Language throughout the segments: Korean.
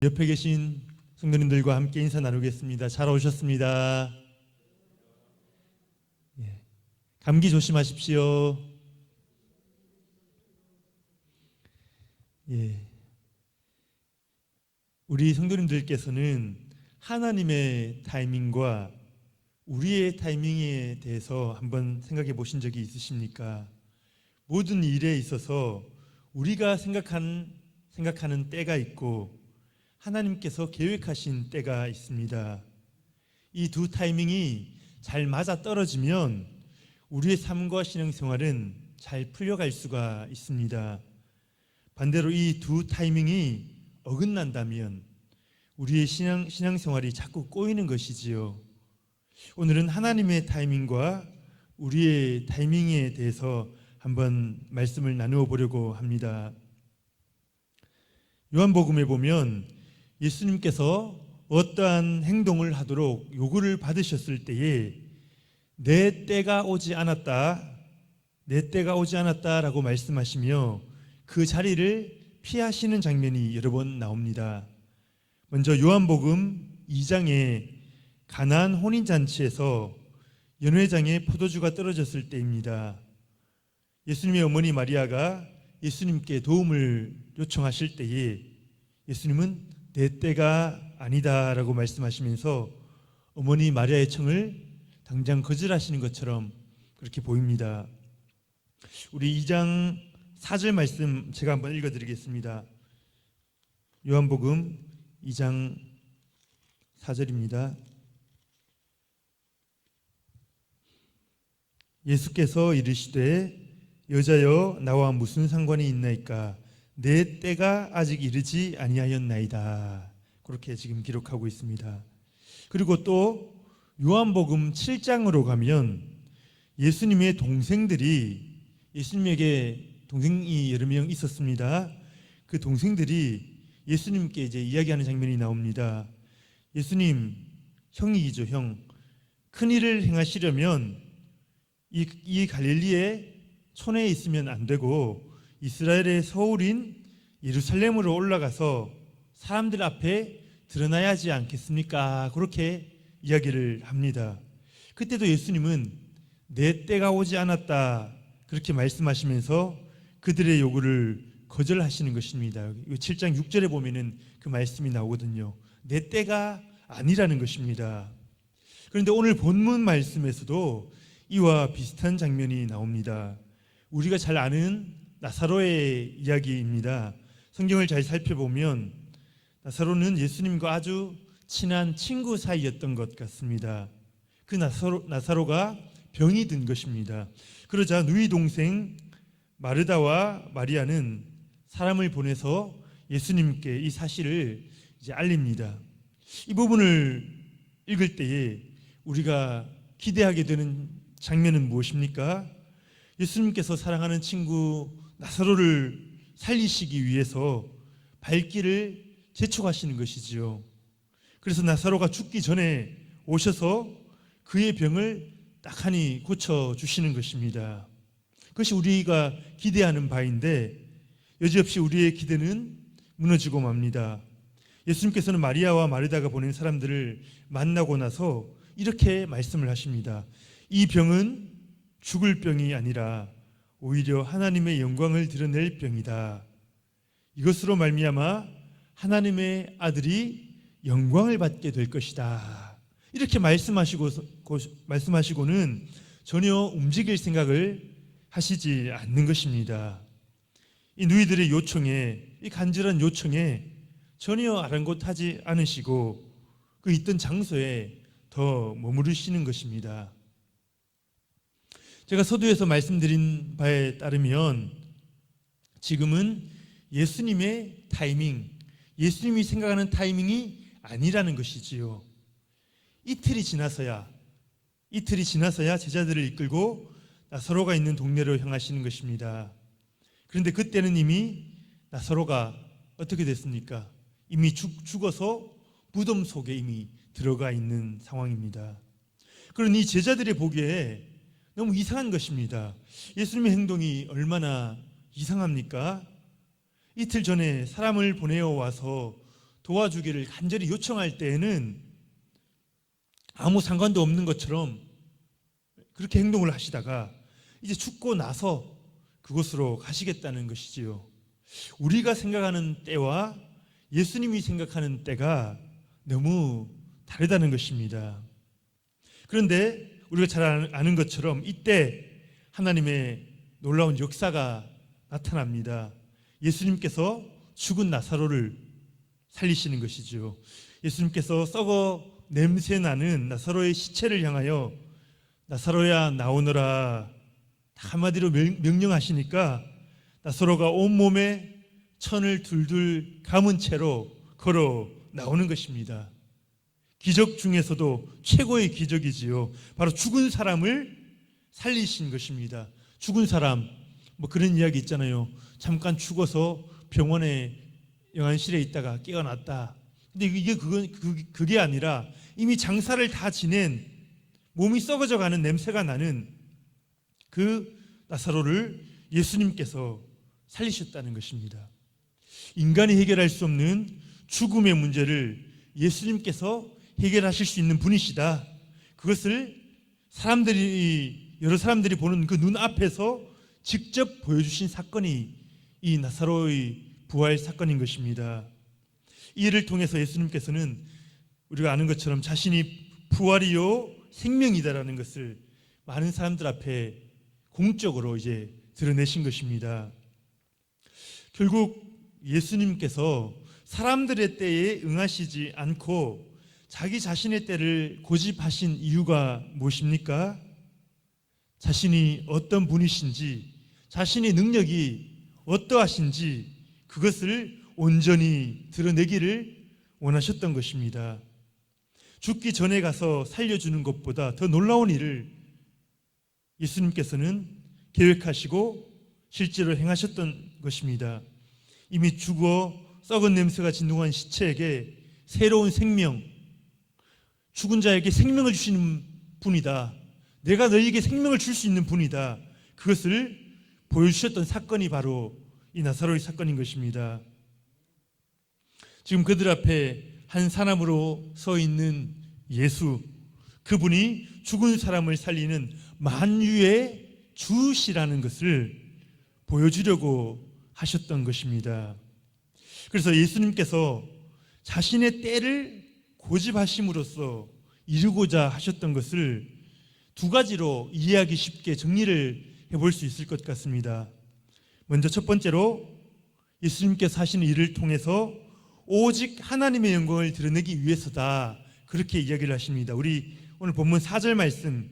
옆에 계신 성도님들과 함께 인사 나누겠습니다. 잘 오셨습니다. 감기 조심하십시오. 우리 성도님들께서는 하나님의 타이밍과 우리의 타이밍에 대해서 한번 생각해 보신 적이 있으십니까? 모든 일에 있어서 우리가 생각하는 때가 있고 하나님께서 계획하신 때가 있습니다. 이 두 타이밍이 잘 맞아 떨어지면 우리의 삶과 신앙생활은 잘 풀려갈 수가 있습니다. 반대로 이 두 타이밍이 어긋난다면 우리의 신앙생활이 자꾸 꼬이는 것이지요. 오늘은 하나님의 타이밍과 우리의 타이밍에 대해서 한번 말씀을 나누어 보려고 합니다. 요한복음에 보면 예수님께서 어떠한 행동을 하도록 요구를 받으셨을 때에 내 때가 오지 않았다라고 말씀하시며 그 자리를 피하시는 장면이 여러 번 나옵니다. 먼저 요한복음 2장에 가나안 혼인잔치에서 연회장에 포도주가 떨어졌을 때입니다. 예수님의 어머니 마리아가 예수님께 도움을 요청하실 때에 예수님은 내 때가 아니다라고 말씀하시면서 어머니 마리아의 청을 당장 거절하시는 것처럼 그렇게 보입니다. 우리 2장 4절 말씀 제가 한번 읽어드리겠습니다. 요한복음 2장 4절입니다. 예수께서 이르시되 여자여 나와 무슨 상관이 있나이까 내 때가 아직 이르지 아니하였나이다. 그렇게 지금 기록하고 있습니다. 그리고 또 요한복음 7장으로 가면 예수님의 동생들이 예수님에게 동생이 여러 명 있었습니다. 그 동생들이 예수님께 이제 이야기하는 장면이 나옵니다. 예수님, 형이죠, 형. 큰 일을 행하시려면 이 갈릴리의 촌에 있으면 안 되고 이스라엘의 서울인 예루살렘으로 올라가서 사람들 앞에 드러나야 하지 않겠습니까? 그렇게 이야기를 합니다. 그때도 예수님은 내 때가 오지 않았다 그렇게 말씀하시면서 그들의 요구를 거절하시는 것입니다. 7장 6절에 보면은 그 말씀이 나오거든요. 내 때가 아니라는 것입니다. 그런데 오늘 본문 말씀에서도 이와 비슷한 장면이 나옵니다. 우리가 잘 아는 나사로의 이야기입니다. 성경을 잘 살펴보면 나사로는 예수님과 아주 친한 친구 사이였던 것 같습니다. 그 나사로가 병이 든 것입니다. 그러자 누이 동생 마르다와 마리아는 사람을 보내서 예수님께 이 사실을 이제 알립니다. 이 부분을 읽을 때에 우리가 기대하게 되는 장면은 무엇입니까? 예수님께서 사랑하는 친구 나사로를 살리시기 위해서 발길을 재촉하시는 것이지요. 그래서 나사로가 죽기 전에 오셔서 그의 병을 딱하니 고쳐주시는 것입니다. 그것이 우리가 기대하는 바인데 여지없이 우리의 기대는 무너지고 맙니다. 예수님께서는 마리아와 마르다가 보낸 사람들을 만나고 나서 이렇게 말씀을 하십니다. 이 병은 죽을 병이 아니라 오히려 하나님의 영광을 드러낼 병이다. 이것으로 말미암아 하나님의 아들이 영광을 받게 될 것이다. 이렇게 말씀하시고는 전혀 움직일 생각을 하시지 않는 것입니다. 이 누이들의 요청에, 이 간절한 요청에 전혀 아랑곳하지 않으시고 그 있던 장소에 더 머무르시는 것입니다. 제가 서두에서 말씀드린 바에 따르면 지금은 예수님의 타이밍, 예수님이 생각하는 타이밍이 아니라는 것이지요. 이틀이 지나서야 제자들을 이끌고 나사로가 있는 동네로 향하시는 것입니다. 그런데 그때는 이미 나사로가 어떻게 됐습니까? 이미 죽어서 무덤 속에 이미 들어가 있는 상황입니다. 그러니 제자들의 보기에 너무 이상한 것입니다. 예수님의 행동이 얼마나 이상합니까? 이틀 전에 사람을 보내어 와서 도와주기를 간절히 요청할 때에는 아무 상관도 없는 것처럼 그렇게 행동을 하시다가 이제 죽고 나서 그곳으로 가시겠다는 것이지요. 우리가 생각하는 때와 예수님이 생각하는 때가 너무 다르다는 것입니다. 그런데 우리가 잘 아는 것처럼 이때 하나님의 놀라운 역사가 나타납니다. 예수님께서 죽은 나사로를 살리시는 것이죠. 예수님께서 썩어 냄새나는 나사로의 시체를 향하여 나사로야 나오너라 한마디로 명령하시니까 나사로가 온몸에 천을 둘둘 감은 채로 걸어 나오는 것입니다. 기적 중에서도 최고의 기적이지요. 바로 죽은 사람을 살리신 것입니다. 죽은 사람, 그런 이야기 있잖아요. 잠깐 죽어서 병원에 영안실에 있다가 깨어났다. 근데 이게 그게 아니라 이미 장사를 다 지낸 몸이 썩어져 가는 냄새가 나는 그 나사로를 예수님께서 살리셨다는 것입니다. 인간이 해결할 수 없는 죽음의 문제를 예수님께서 해결하실 수 있는 분이시다. 그것을 여러 사람들이 보는 그 눈앞에서 직접 보여주신 사건이 이 나사로의 부활 사건인 것입니다. 이 일을 통해서 예수님께서는 우리가 아는 것처럼 자신이 부활이요 생명이다라는 것을 많은 사람들 앞에 공적으로 이제 드러내신 것입니다. 결국 예수님께서 사람들의 때에 응하시지 않고 자기 자신의 때를 고집하신 이유가 무엇입니까? 자신이 어떤 분이신지, 자신의 능력이 어떠하신지 그것을 온전히 드러내기를 원하셨던 것입니다. 죽기 전에 가서 살려주는 것보다 더 놀라운 일을 예수님께서는 계획하시고 실제로 행하셨던 것입니다. 이미 죽어 썩은 냄새가 진동한 시체에게 새로운 생명, 죽은 자에게 생명을 주시는 분이다. 내가 너희에게 생명을 줄 수 있는 분이다. 그것을 보여주셨던 사건이 바로 이 나사로의 사건인 것입니다. 지금 그들 앞에 한 사람으로 서 있는 예수, 그분이 죽은 사람을 살리는 만유의 주시라는 것을 보여주려고 하셨던 것입니다. 그래서 예수님께서 자신의 때를 고집하심으로써 이루고자 하셨던 것을 두 가지로 이해하기 쉽게 정리를 해볼 수 있을 것 같습니다. 먼저 첫 번째로 예수님께서 하시는 일을 통해서 오직 하나님의 영광을 드러내기 위해서다, 그렇게 이야기를 하십니다. 우리 오늘 본문 4절 말씀,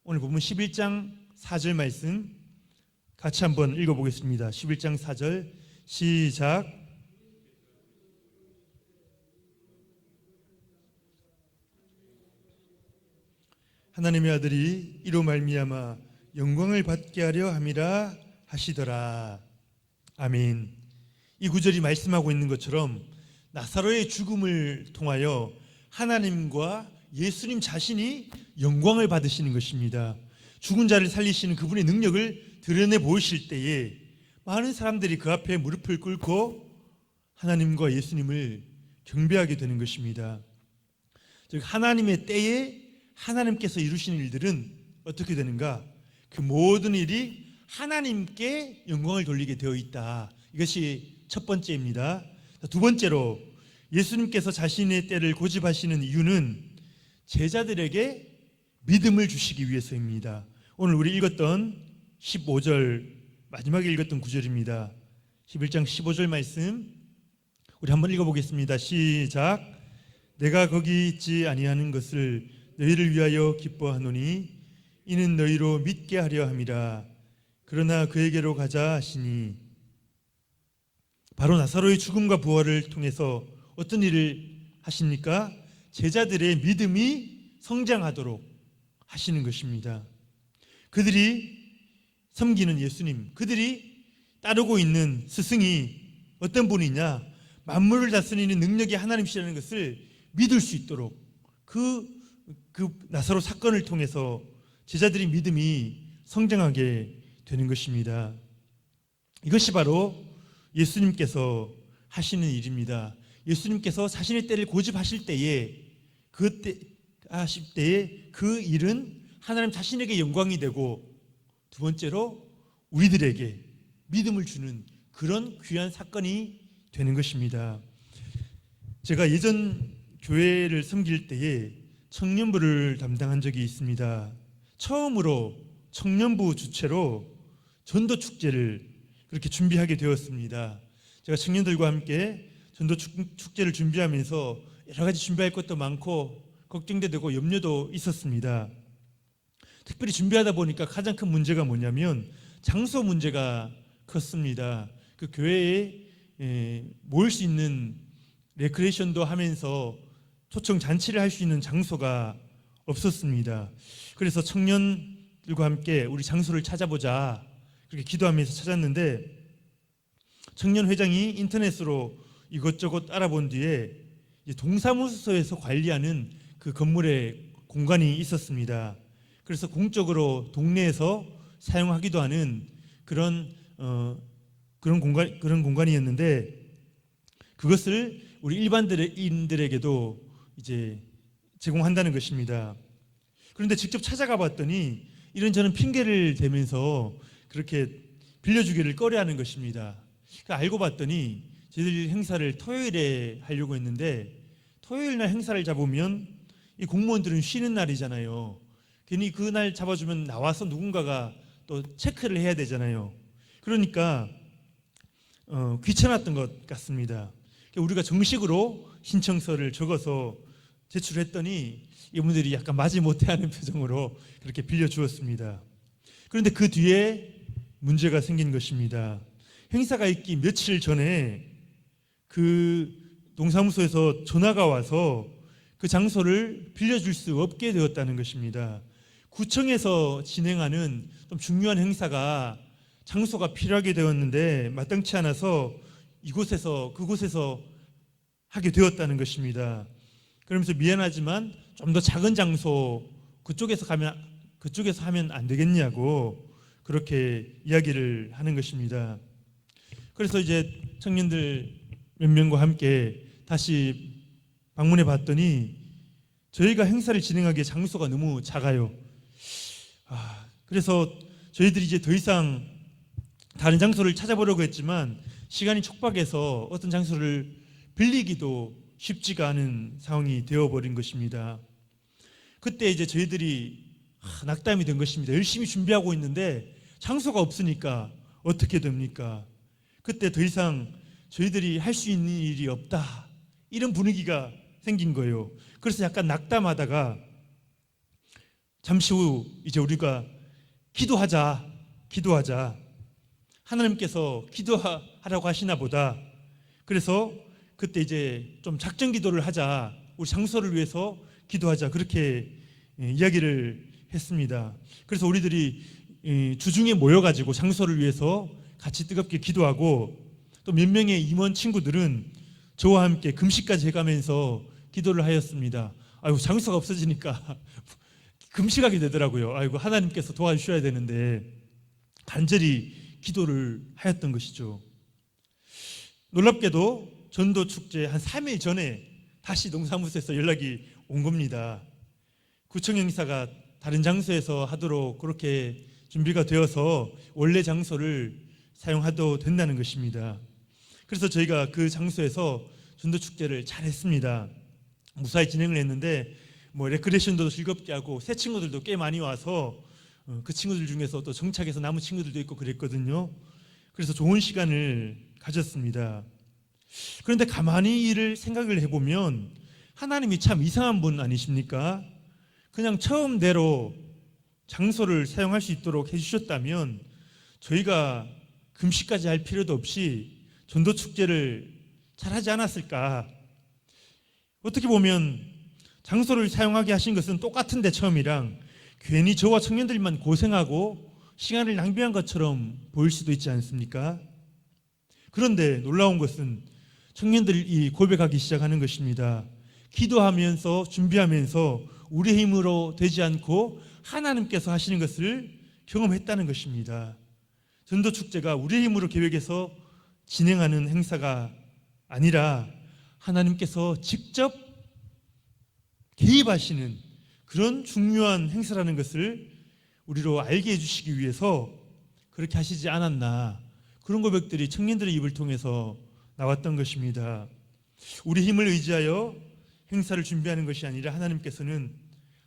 오늘 본문 11장 4절 말씀 같이 한번 읽어보겠습니다. 11장 4절 시작. 하나님의 아들이 이로 말미암아 영광을 받게 하려 함이라 하시더라. 아멘. 이 구절이 말씀하고 있는 것처럼 나사로의 죽음을 통하여 하나님과 예수님 자신이 영광을 받으시는 것입니다. 죽은 자를 살리시는 그분의 능력을 드러내 보이실 때에 많은 사람들이 그 앞에 무릎을 꿇고 하나님과 예수님을 경배하게 되는 것입니다. 즉 하나님의 때에 하나님께서 이루시는 일들은 어떻게 되는가? 그 모든 일이 하나님께 영광을 돌리게 되어 있다. 이것이 첫 번째입니다. 두 번째로 예수님께서 자신의 때를 고집하시는 이유는 제자들에게 믿음을 주시기 위해서입니다. 오늘 우리 읽었던 15절 마지막에 읽었던 구절입니다. 11장 15절 말씀 우리 한번 읽어보겠습니다. 시작. 내가 거기 있지 아니하는 것을 너희를 위하여 기뻐하노니 이는 너희로 믿게 하려 함이라. 그러나 그에게로 가자 하시니, 바로 나사로의 죽음과 부활을 통해서 어떤 일을 하십니까? 제자들의 믿음이 성장하도록 하시는 것입니다. 그들이 섬기는 예수님, 그들이 따르고 있는 스승이 어떤 분이냐? 만물을 다스리는 능력이 하나님이시라는 것을 믿을 수 있도록 그 나사로 사건을 통해서 제자들의 믿음이 성장하게 되는 것입니다. 이것이 바로 예수님께서 하시는 일입니다. 예수님께서 자신의 때를 고집하실 때에 그 일은 하나님 자신에게 영광이 되고, 두 번째로 우리들에게 믿음을 주는 그런 귀한 사건이 되는 것입니다. 제가 예전 교회를 섬길 때에 청년부를 담당한 적이 있습니다. 처음으로 청년부 주최로 전도 축제를 그렇게 준비하게 되었습니다. 제가 청년들과 함께 전도 축제를 준비하면서 여러 가지 준비할 것도 많고 걱정도 되고 염려도 있었습니다. 특별히 준비하다 보니까 가장 큰 문제가 뭐냐면 장소 문제가 컸습니다. 그 교회에 모일 수 있는 레크레이션도 하면서 초청 잔치를 할 수 있는 장소가 없었습니다. 그래서 청년들과 함께 우리 장소를 찾아보자 그렇게 기도하면서 찾았는데, 청년회장이 인터넷으로 이것저것 알아본 뒤에 동사무소에서 관리하는 그 건물에 공간이 있었습니다. 그래서 공적으로 동네에서 사용하기도 하는 그런 공간이었는데, 그것을 우리 일반인들에게도 이제 제공한다는 것입니다. 그런데 직접 찾아가 봤더니 이런저런 핑계를 대면서 그렇게 빌려주기를 꺼려하는 것입니다. 그러니까 알고 봤더니 저희들이 행사를 토요일에 하려고 했는데, 토요일 날 행사를 잡으면 이 공무원들은 쉬는 날이잖아요. 괜히 그날 잡아주면 나와서 누군가가 또 체크를 해야 되잖아요. 그러니까 귀찮았던 것 같습니다. 우리가 정식으로 신청서를 적어서 제출했더니 이분들이 약간 마지못해하는 표정으로 그렇게 빌려주었습니다. 그런데 그 뒤에 문제가 생긴 것입니다. 행사가 있기 며칠 전에 그 동사무소에서 전화가 와서 그 장소를 빌려줄 수 없게 되었다는 것입니다. 구청에서 진행하는 좀 중요한 행사가 장소가 필요하게 되었는데 마땅치 않아서 그곳에서 하게 되었다는 것입니다. 그러면서 미안하지만 좀 더 작은 장소 그쪽에서 하면 안 되겠냐고 그렇게 이야기를 하는 것입니다. 그래서 이제 청년들 몇 명과 함께 다시 방문해 봤더니 저희가 행사를 진행하기에 장소가 너무 작아요. 그래서 저희들이 이제 더 이상 다른 장소를 찾아보려고 했지만 시간이 촉박해서 어떤 장소를 빌리기도 쉽지가 않은 상황이 되어버린 것입니다. 그때 이제 저희들이 낙담이 된 것입니다. 열심히 준비하고 있는데 장소가 없으니까 어떻게 됩니까? 그때 더 이상 저희들이 할 수 있는 일이 없다, 이런 분위기가 생긴 거예요. 그래서 약간 낙담하다가 잠시 후 이제 우리가 기도하자. 하나님께서 기도하라고 하시나 보다. 그래서 그때 이제 좀 작전 기도를 하자. 우리 장소를 위해서 기도하자. 그렇게 이야기를 했습니다. 그래서 우리들이 주중에 모여가지고 장소를 위해서 같이 뜨겁게 기도하고, 또 몇 명의 임원 친구들은 저와 함께 금식까지 해가면서 기도를 하였습니다. 아이고, 장소가 없어지니까 금식하게 되더라고요. 아이고, 하나님께서 도와주셔야 되는데 간절히 기도를 하였던 것이죠. 놀랍게도 전도 축제 한 3일 전에 다시 동사무소에서 연락이 온 겁니다. 구청 행사가 다른 장소에서 하도록 그렇게 준비가 되어서 원래 장소를 사용하도 된다는 것입니다. 그래서 저희가 그 장소에서 전도 축제를 잘 했습니다. 무사히 진행을 했는데 레크레이션도 즐겁게 하고 새 친구들도 꽤 많이 와서 그 친구들 중에서 또 정착해서 남은 친구들도 있고 그랬거든요. 그래서 좋은 시간을 가졌습니다. 그런데 가만히 이를 생각을 해보면 하나님이 참 이상한 분 아니십니까? 그냥 처음대로 장소를 사용할 수 있도록 해주셨다면 저희가 금식까지 할 필요도 없이 전도 축제를 잘하지 않았을까? 어떻게 보면 장소를 사용하게 하신 것은 똑같은데 처음이랑 괜히 저와 청년들만 고생하고 시간을 낭비한 것처럼 보일 수도 있지 않습니까? 그런데 놀라운 것은 청년들이 고백하기 시작하는 것입니다. 기도하면서 준비하면서 우리의 힘으로 되지 않고 하나님께서 하시는 것을 경험했다는 것입니다. 전도 축제가 우리의 힘으로 계획해서 진행하는 행사가 아니라 하나님께서 직접 개입하시는 그런 중요한 행사라는 것을 우리로 알게 해주시기 위해서 그렇게 하시지 않았나, 그런 고백들이 청년들의 입을 통해서 나왔던 것입니다. 우리 힘을 의지하여 행사를 준비하는 것이 아니라 하나님께서는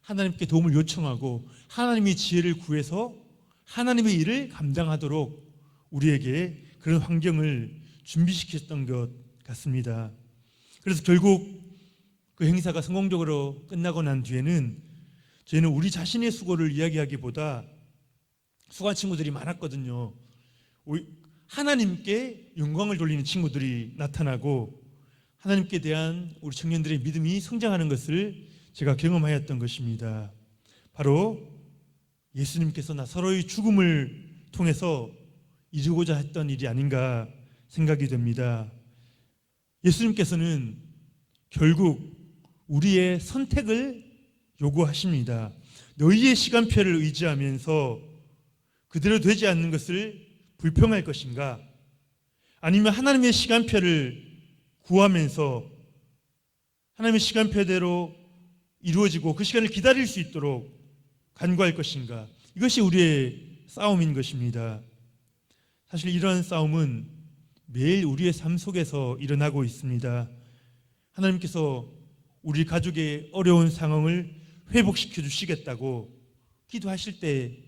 하나님께 도움을 요청하고 하나님의 지혜를 구해서 하나님의 일을 감당하도록 우리에게 그런 환경을 준비시켰던 것 같습니다. 그래서 결국 그 행사가 성공적으로 끝나고 난 뒤에는 저희는 우리 자신의 수고를 이야기하기보다 수고한 친구들이 많았거든요. 하나님께 영광을 돌리는 친구들이 나타나고 하나님께 대한 우리 청년들의 믿음이 성장하는 것을 제가 경험하였던 것입니다. 바로 예수님께서 나사로의 죽음을 통해서 이루고자 했던 일이 아닌가 생각이 됩니다. 예수님께서는 결국 우리의 선택을 요구하십니다. 너희의 시간표를 의지하면서 그대로 되지 않는 것을 불평할 것인가? 아니면 하나님의 시간표를 구하면서 하나님의 시간표대로 이루어지고 그 시간을 기다릴 수 있도록 간구할 것인가? 이것이 우리의 싸움인 것입니다. 사실 이러한 싸움은 매일 우리의 삶 속에서 일어나고 있습니다. 하나님께서 우리 가족의 어려운 상황을 회복시켜 주시겠다고 기도하실 때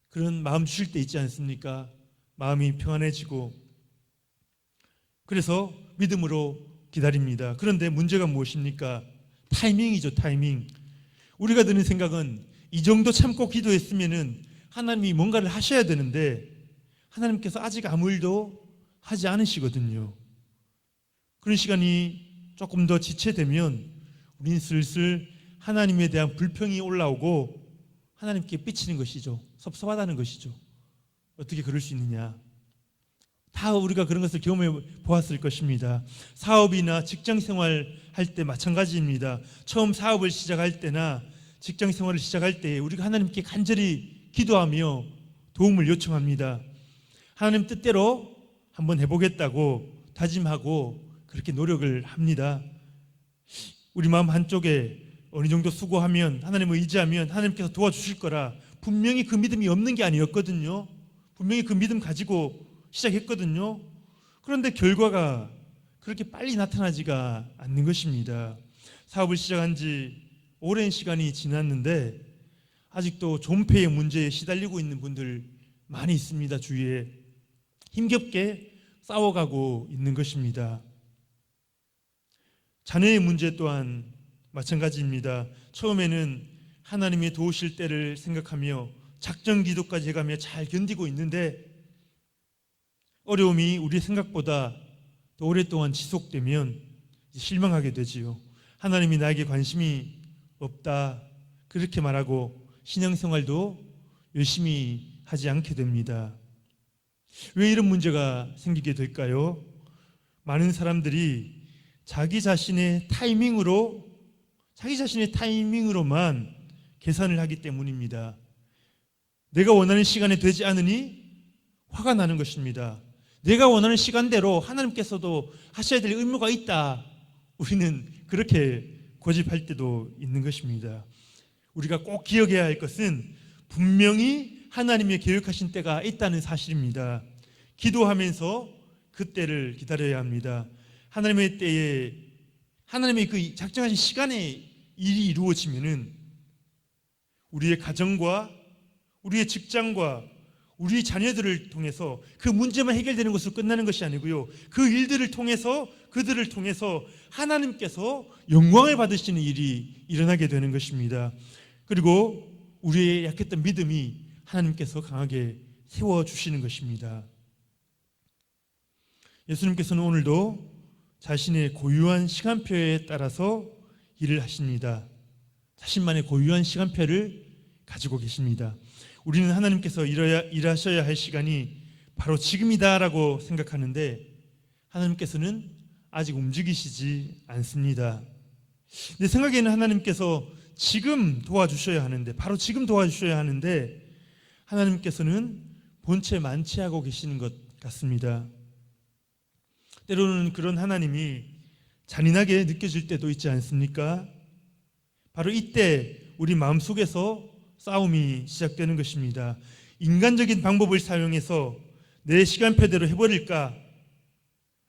그런 마음 주실 때 있지 않습니까? 마음이 평안해지고 그래서 믿음으로 기다립니다. 그런데 문제가 무엇입니까? 타이밍이죠. 타이밍. 우리가 드는 생각은 이 정도 참고 기도했으면은 하나님이 뭔가를 하셔야 되는데 하나님께서 아직 아무 일도 하지 않으시거든요. 그런 시간이 조금 더 지체되면 우리는 슬슬 하나님에 대한 불평이 올라오고 하나님께 삐치는 것이죠. 섭섭하다는 것이죠. 어떻게 그럴 수 있느냐. 다 우리가 그런 것을 경험해 보았을 것입니다. 사업이나 직장생활 할 때 마찬가지입니다. 처음 사업을 시작할 때나 직장생활을 시작할 때 우리가 하나님께 간절히 기도하며 도움을 요청합니다. 하나님 뜻대로 한번 해보겠다고 다짐하고 그렇게 노력을 합니다. 우리 마음 한쪽에 어느 정도 수고하면 하나님을 의지하면 하나님께서 도와주실 거라 분명히 그 믿음이 없는 게 아니었거든요. 분명히 그 믿음 가지고 시작했거든요. 그런데 결과가 그렇게 빨리 나타나지가 않는 것입니다. 사업을 시작한 지 오랜 시간이 지났는데 아직도 존폐의 문제에 시달리고 있는 분들 많이 있습니다. 주위에 힘겹게 싸워가고 있는 것입니다. 자녀의 문제 또한 마찬가지입니다. 처음에는 하나님의 도우실 때를 생각하며 작정 기도까지 해가며 잘 견디고 있는데 어려움이 우리 생각보다 또 오랫동안 지속되면 실망하게 되지요. 하나님이 나에게 관심이 없다 그렇게 말하고 신앙생활도 열심히 하지 않게 됩니다. 왜 이런 문제가 생기게 될까요? 많은 사람들이 자기 자신의 타이밍으로만 계산을 하기 때문입니다. 내가 원하는 시간에 되지 않으니 화가 나는 것입니다. 내가 원하는 시간대로 하나님께서도 하셔야 될 의무가 있다. 우리는 그렇게 고집할 때도 있는 것입니다. 우리가 꼭 기억해야 할 것은 분명히 하나님의 계획하신 때가 있다는 사실입니다. 기도하면서 그 때를 기다려야 합니다. 하나님의 때에 하나님의 그 작정하신 시간에 일이 이루어지면은 우리의 가정과 우리의 직장과 우리 자녀들을 통해서 그 문제만 해결되는 것으로 끝나는 것이 아니고요. 그 일들을 통해서 그들을 통해서 하나님께서 영광을 받으시는 일이 일어나게 되는 것입니다. 그리고 우리의 약했던 믿음이 하나님께서 강하게 세워주시는 것입니다. 예수님께서는 오늘도 자신의 고유한 시간표에 따라서 일을 하십니다. 자신만의 고유한 시간표를 가지고 계십니다. 우리는 하나님께서 일하셔야 할 시간이 바로 지금이다라고 생각하는데 하나님께서는 아직 움직이시지 않습니다. 내 생각에는 하나님께서 지금 도와주셔야 하는데 바로 지금 도와주셔야 하는데 하나님께서는 본체 만취하고 계시는 것 같습니다. 때로는 그런 하나님이 잔인하게 느껴질 때도 있지 않습니까? 바로 이때 우리 마음속에서 싸움이 시작되는 것입니다. 인간적인 방법을 사용해서 내 시간표대로 해버릴까?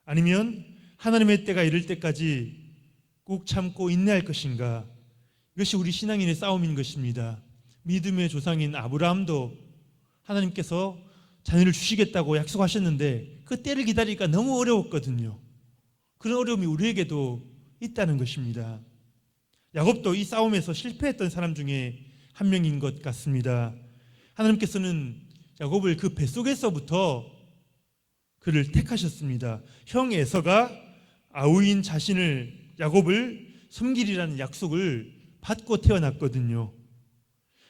아니면 하나님의 때가 이를 때까지 꾹 참고 인내할 것인가? 이것이 우리 신앙인의 싸움인 것입니다. 믿음의 조상인 아브라함도 하나님께서 자녀를 주시겠다고 약속하셨는데 그 때를 기다리기가 너무 어려웠거든요. 그런 어려움이 우리에게도 있다는 것입니다. 야곱도 이 싸움에서 실패했던 사람 중에 한 명인 것 같습니다. 하나님께서는 야곱을 그 뱃속에서부터 그를 택하셨습니다. 형 에서가 아우인 자신을 야곱을 섬기리라는 약속을 받고 태어났거든요.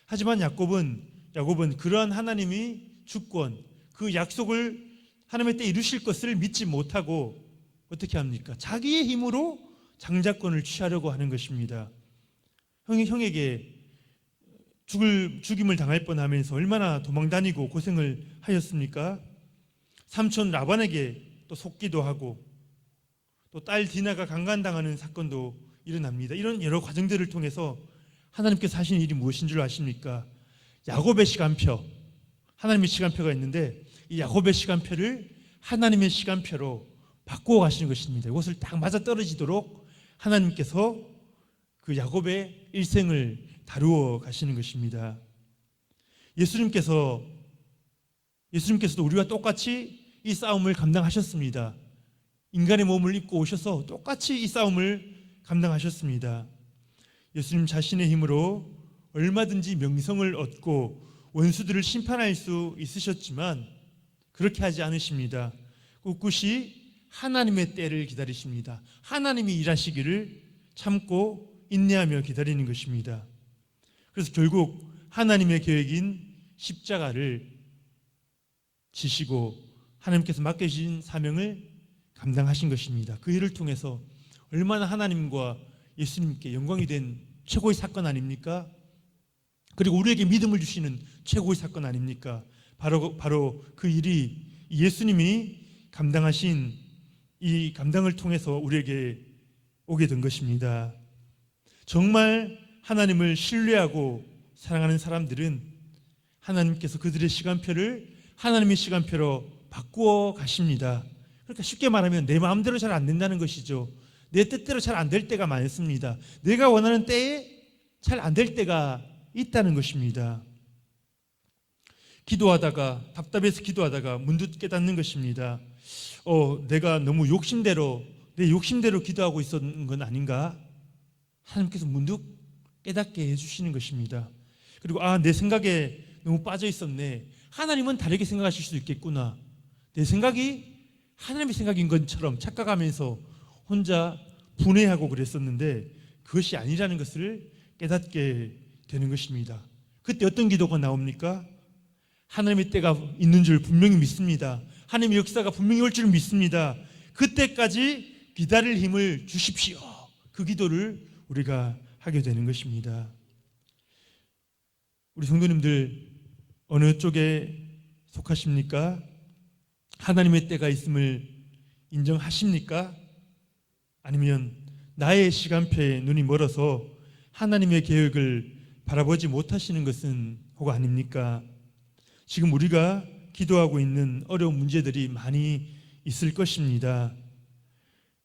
하지만 야곱은 그러한 하나님이 주권, 그 약속을 하나님의 때 이루실 것을 믿지 못하고 어떻게 합니까? 자기의 힘으로 장자권을 취하려고 하는 것입니다. 형에게 죽임을 당할 뻔하면서 얼마나 도망다니고 고생을 하였습니까? 삼촌 라반에게 또 속기도 하고 또 딸 디나가 강간당하는 사건도 일어납니다. 이런 여러 과정들을 통해서 하나님께서 하신 일이 무엇인 줄 아십니까? 야곱의 시간표, 하나님의 시간표가 있는데 이 야곱의 시간표를 하나님의 시간표로 바꾸어 가시는 것입니다. 이것을 딱 맞아떨어지도록 하나님께서 그 야곱의 일생을 다루어 가시는 것입니다. 예수님께서도 우리와 똑같이 이 싸움을 감당하셨습니다. 인간의 몸을 입고 오셔서 똑같이 이 싸움을 감당하셨습니다. 예수님 자신의 힘으로 얼마든지 명성을 얻고 원수들을 심판할 수 있으셨지만 그렇게 하지 않으십니다. 꿋꿋이 하나님의 때를 기다리십니다. 하나님이 일하시기를 참고 인내하며 기다리는 것입니다. 그래서 결국 하나님의 계획인 십자가를 지시고 하나님께서 맡겨주신 사명을 감당하신 것입니다. 그 일을 통해서 얼마나 하나님과 예수님께 영광이 된 최고의 사건 아닙니까? 그리고 우리에게 믿음을 주시는 최고의 사건 아닙니까? 바로 그 일이 예수님이 감당하신 이 감당을 통해서 우리에게 오게 된 것입니다. 정말 하나님을 신뢰하고 사랑하는 사람들은 하나님께서 그들의 시간표를 하나님의 시간표로 바꾸어 가십니다. 그러니까 쉽게 말하면 내 마음대로 잘 안 된다는 것이죠. 내 뜻대로 잘 안 될 때가 많습니다. 내가 원하는 때에 잘 안 될 때가 있다는 것입니다. 기도하다가 답답해서 기도하다가 문득 깨닫는 것입니다. 내가 너무 내 욕심대로 기도하고 있었던 건 아닌가? 하나님께서 문득 깨닫게 해주시는 것입니다. 그리고 내 생각에 너무 빠져 있었네. 하나님은 다르게 생각하실 수 있겠구나. 내 생각이 하나님의 생각인 것처럼 착각하면서 혼자 분해하고 그랬었는데 그것이 아니라는 것을 깨닫게 되는 것입니다. 그때 어떤 기도가 나옵니까? 하나님의 때가 있는 줄 분명히 믿습니다. 하나님의 역사가 분명히 올 줄 믿습니다. 그때까지 기다릴 힘을 주십시오. 그 기도를 우리가 하게 되는 것입니다. 우리 성도님들 어느 쪽에 속하십니까? 하나님의 때가 있음을 인정하십니까? 아니면 나의 시간표에 눈이 멀어서 하나님의 계획을 바라보지 못하시는 것은 혹 아닙니까? 지금 우리가 기도하고 있는 어려운 문제들이 많이 있을 것입니다.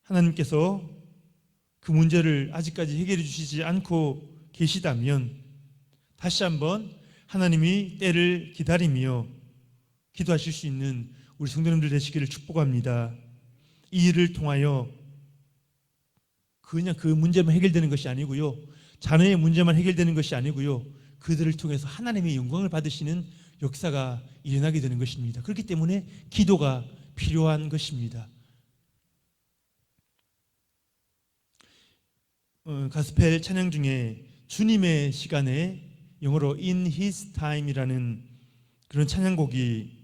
하나님께서 그 문제를 아직까지 해결해 주시지 않고 계시다면 다시 한번 하나님이 때를 기다리며 기도하실 수 있는 우리 성도님들 되시기를 축복합니다. 이 일을 통하여 그냥 그 문제만 해결되는 것이 아니고요, 자녀의 문제만 해결되는 것이 아니고요, 그들을 통해서 하나님의 영광을 받으시는 역사가 일어나게 되는 것입니다. 그렇기 때문에 기도가 필요한 것입니다. 가스펠 찬양 중에 주님의 시간에 영어로 In His Time이라는 그런 찬양곡이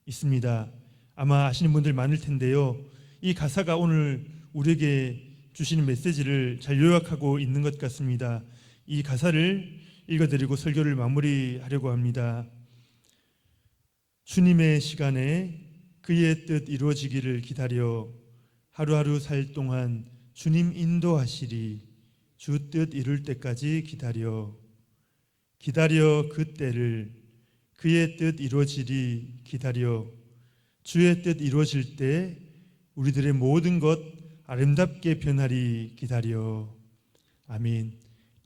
있습니다. 아마 아시는 분들 많을 텐데요, 이 가사가 오늘 우리에게 주시는 메시지를 잘 요약하고 있는 것 같습니다. 이 가사를 읽어드리고 설교를 마무리하려고 합니다. 주님의 시간에 그의 뜻 이루어지기를 기다려 하루하루 살 동안 주님 인도하시리. 주 뜻 이룰 때까지 기다려 그 때를 그의 뜻 이루어지리 기다려 주의 뜻 이루어질 때 우리들의 모든 것 아름답게 변하리 기다려. 아멘.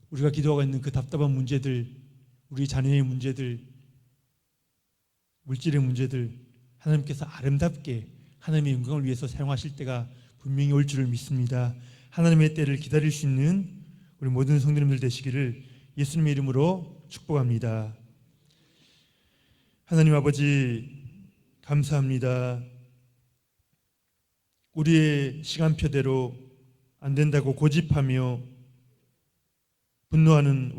우리가 기도하고 있는 그 답답한 문제들, 우리 자녀의 문제들, 물질의 문제들 하나님께서 아름답게 하나님의 영광을 위해서 사용하실 때가 분명히 올 줄을 믿습니다. 하나님의 때를 기다릴 수 있는 우리 모든 성도님들 되시기를 예수님의 이름으로 축복합니다. 하나님 아버지 감사합니다. 우리의 시간표대로 안 된다고 고집하며 분노하는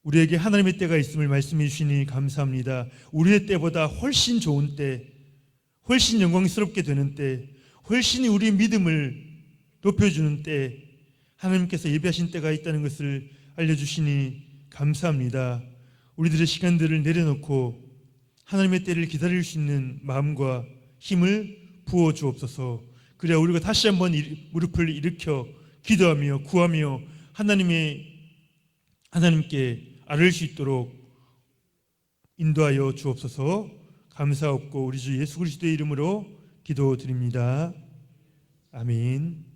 우리에게 하나님의 때가 있음을 말씀해 주시니 감사합니다. 우리의 때보다 훨씬 좋은 때, 훨씬 영광스럽게 되는 때, 훨씬 우리의 믿음을 높여주는 때, 하나님께서 예비하신 때가 있다는 것을 알려주시니 감사합니다. 우리들의 시간들을 내려놓고 하나님의 때를 기다릴 수 있는 마음과 힘을 부어 주옵소서. 그래야 우리가 다시 한번 무릎을 일으켜 기도하며 구하며 하나님께 아뢰일 수 있도록 인도하여 주옵소서. 감사옵고 우리 주 예수 그리스도의 이름으로 기도드립니다. 아멘.